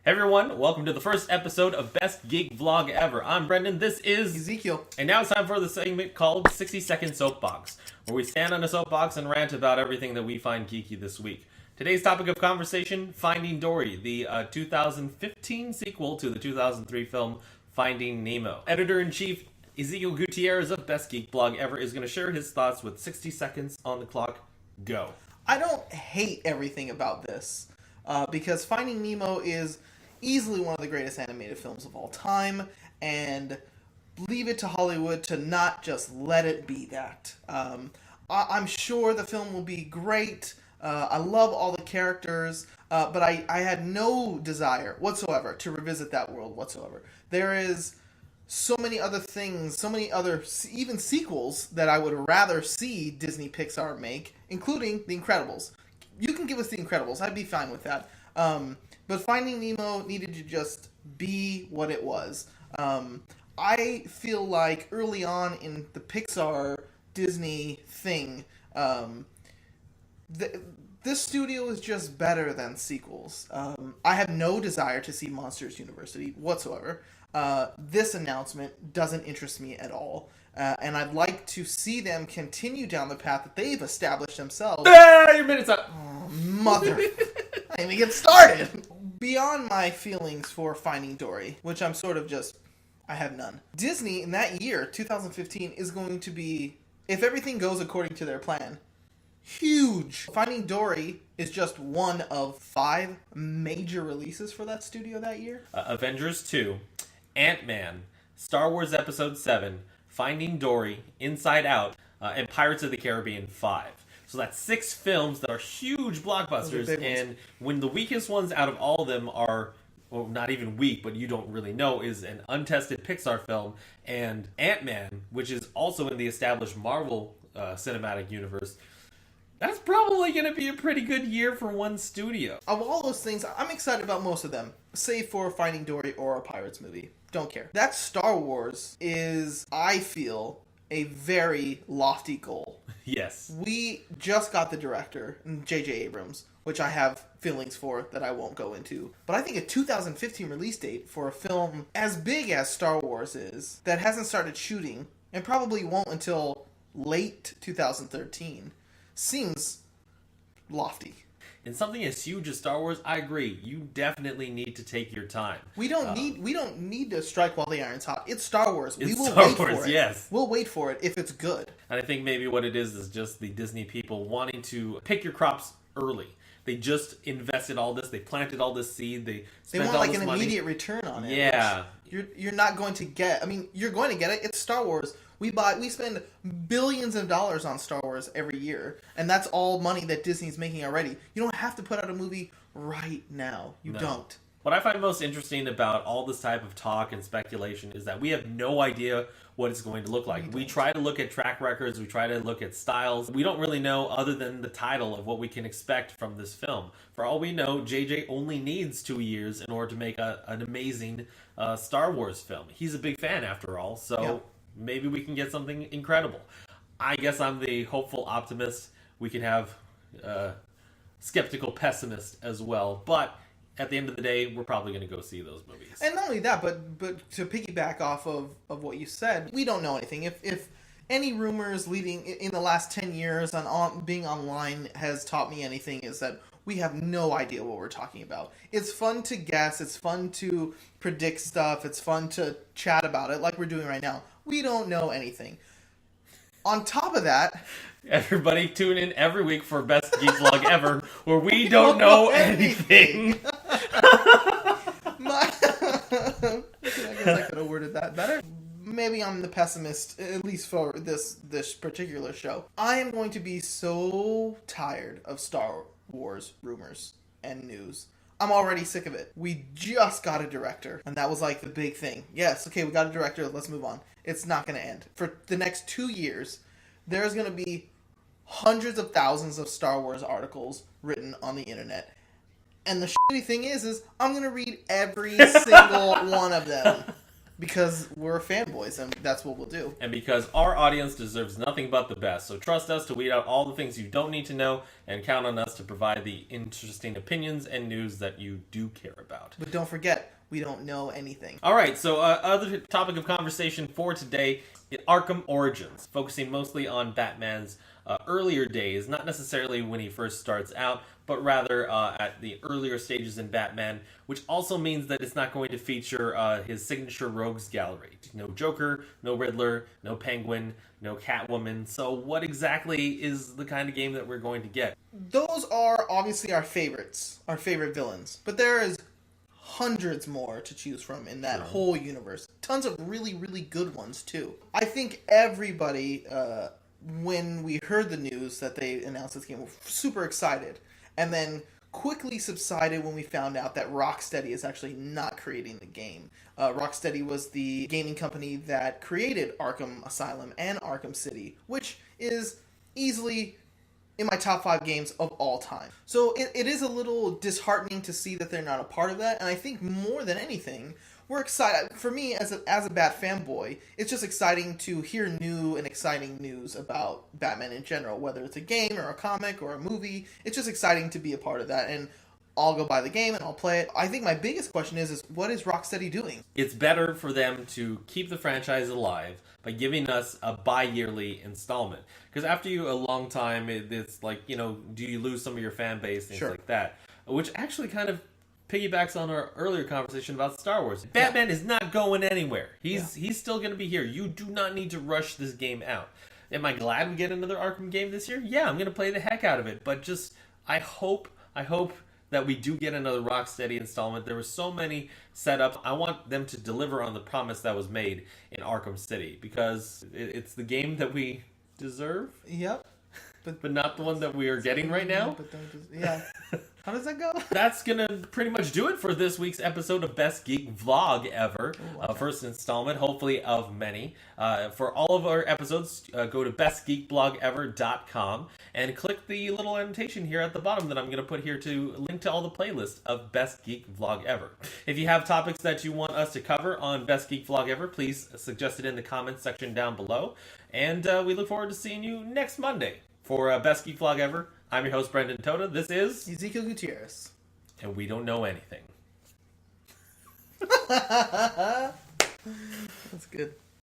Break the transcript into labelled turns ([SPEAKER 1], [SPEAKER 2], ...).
[SPEAKER 1] Hey everyone, welcome to the first episode of Best Geek Vlog Ever. I'm Brenden, this is
[SPEAKER 2] Ezequiel.
[SPEAKER 1] And now it's time for the segment called 60 Second Soapbox, where we stand on a soapbox and rant about everything that we find geeky this week. Today's topic of conversation, Finding Dory, the 2015 sequel to the 2003 film Finding Nemo. Editor-in-Chief Ezequiel Gutierrez of Best Geek Vlog Ever is going to share his thoughts with 60 seconds on the clock. Go.
[SPEAKER 2] I don't hate everything about this, because Finding Nemo is easily one of the greatest animated films of all time, and leave it to Hollywood to not just let it be that. I'm sure the film will be great. I love all the characters, but I had no desire whatsoever to revisit that world whatsoever. There is so many other things, so many other, even sequels that I would rather see Disney Pixar make, including The Incredibles. You can give us The Incredibles. I'd be fine with that. But Finding Nemo needed to just be what it was. I feel like early on in the Pixar Disney thing, this studio is just better than sequels. I have no desire to see Monsters University whatsoever. This announcement doesn't interest me at all. And I'd like to see them continue down the path that they've established themselves.
[SPEAKER 1] Your minute's up.
[SPEAKER 2] Oh, mother. I didn't even get started. Beyond my feelings for Finding Dory, which I'm sort of just, I have none. Disney in that year, 2015, is going to be, if everything goes according to their plan, huge. Finding Dory is just one of 5 major releases for that studio that year.
[SPEAKER 1] Avengers 2, Ant-Man, Star Wars Episode 7, Finding Dory, Inside Out, and Pirates of the Caribbean 5. So that's 6 films that are huge blockbusters, and when the weakest ones out of all of them are, well, not even weak, but you don't really know, is an untested Pixar film, and Ant-Man, which is also in the established Marvel cinematic universe, that's probably going to be a pretty good year for one studio.
[SPEAKER 2] Of all those things, I'm excited about most of them, save for Finding Dory or a Pirates movie. Don't care. That Star Wars is, I feel, a very lofty goal.
[SPEAKER 1] Yes.
[SPEAKER 2] We just got the director, J.J. Abrams, which I have feelings for that I won't go into. But I think a 2015 release date for a film as big as Star Wars is, that hasn't started shooting, and probably won't until late 2013, seems lofty.
[SPEAKER 1] In something as huge as Star Wars, I agree. You definitely need to take your time.
[SPEAKER 2] We don't need to strike while the iron's hot. It's Star Wars. We will
[SPEAKER 1] Star
[SPEAKER 2] wait
[SPEAKER 1] Wars,
[SPEAKER 2] for it.
[SPEAKER 1] yes.
[SPEAKER 2] We'll wait for it if it's good.
[SPEAKER 1] And I think maybe what it is just the Disney people wanting to pick your crops early. They just invested all this. They planted all this seed. They spent
[SPEAKER 2] want
[SPEAKER 1] all
[SPEAKER 2] like
[SPEAKER 1] this
[SPEAKER 2] an
[SPEAKER 1] money.
[SPEAKER 2] Immediate return on it.
[SPEAKER 1] Yeah.
[SPEAKER 2] You're not going to get. I mean, you're going to get it. It's Star Wars. We spend billions of dollars on Star Wars every year, and that's all money that Disney's making already. You don't have to put out a movie right now. You don't.
[SPEAKER 1] What I find most interesting about all this type of talk and speculation is that we have no idea what it's going to look like. We try to look at track records, we try to look at styles. We don't really know other than the title of what we can expect from this film. For all we know, JJ only needs 2 years in order to make an amazing Star Wars film. He's a big fan after all, so maybe we can get something incredible. I guess I'm the hopeful optimist. We can have skeptical pessimist as well, but at the end of the day, we're probably going to go see those movies.
[SPEAKER 2] And not only that, but to piggyback off of what you said, we don't know anything. If any rumors leading in the last 10 years on being online has taught me anything, is that we have no idea what we're talking about. It's fun to guess. It's fun to predict stuff. It's fun to chat about it like we're doing right now. We don't know anything. On top of that,
[SPEAKER 1] everybody tune in every week for Best Geek Vlog Ever, where we don't know anything.
[SPEAKER 2] I guess I could have worded that better. Maybe I'm the pessimist, at least for this particular show. I am going to be so tired of Star Wars rumors and news. I'm already sick of it. We just got a director, and that was like the big thing. Yes, okay, we got a director, let's move on. It's not going to end. For the next 2 years, there's going to be hundreds of thousands of Star Wars articles written on the internet. And the shitty thing is I'm going to read every single one of them. Because we're fanboys, and that's what we'll do.
[SPEAKER 1] And because our audience deserves nothing but the best. So trust us to weed out all the things you don't need to know, and count on us to provide the interesting opinions and news that you do care about.
[SPEAKER 2] But don't forget, we don't know anything.
[SPEAKER 1] All right, so other topic of conversation for today, Arkham Origins, focusing mostly on Batman's earlier days, not necessarily when he first starts out, but rather at the earlier stages in Batman, which also means that it's not going to feature his signature rogues gallery. No Joker, no Riddler, no Penguin, no Catwoman. So what exactly is the kind of game that we're going to get?
[SPEAKER 2] Those are obviously our favorites, our favorite villains. But there is hundreds more to choose from in that whole universe. Tons of really, really good ones, too. I think everybody, when we heard the news that they announced this game, were super excited. And then quickly subsided when we found out that Rocksteady is actually not creating the game. Rocksteady was the gaming company that created Arkham Asylum and Arkham City, which is easily in my top 5 games of all time. So it is a little disheartening to see that they're not a part of that, and I think more than anything, we're excited. For me, as a Bat fanboy, it's just exciting to hear new and exciting news about Batman in general, whether it's a game or a comic or a movie. It's just exciting to be a part of that, and I'll go buy the game and I'll play it. I think my biggest question is what is Rocksteady doing?
[SPEAKER 1] It's better for them to keep the franchise alive by giving us a bi-yearly installment. Because after a long time, it's like, do you lose some of your fan base, things like that. Which actually kind of piggybacks on our earlier conversation about Star Wars. Batman is not going anywhere. He's still going to be here. You do not need to rush this game out. Am I glad we get another Arkham game this year? Yeah, I'm going to play the heck out of it. But just, I hope that we do get another Rocksteady installment. There were so many setups. I want them to deliver on the promise that was made in Arkham City, because it's the game that we deserve.
[SPEAKER 2] Yep.
[SPEAKER 1] But not the one that we are getting right now.
[SPEAKER 2] Yeah. How does that go?
[SPEAKER 1] That's going to pretty much do it for this week's episode of Best Geek Vlog Ever. First installment, hopefully, of many. For all of our episodes, go to bestgeekblogever.com and click the little annotation here at the bottom that I'm going to put here to link to all the playlists of Best Geek Vlog Ever. If you have topics that you want us to cover on Best Geek Vlog Ever, please suggest it in the comments section down below. And we look forward to seeing you next Monday. For Best Geek Vlog Ever, I'm your host, Brenden Toda. This is
[SPEAKER 2] Ezequiel Gutierrez.
[SPEAKER 1] And we don't know anything.
[SPEAKER 2] That's good.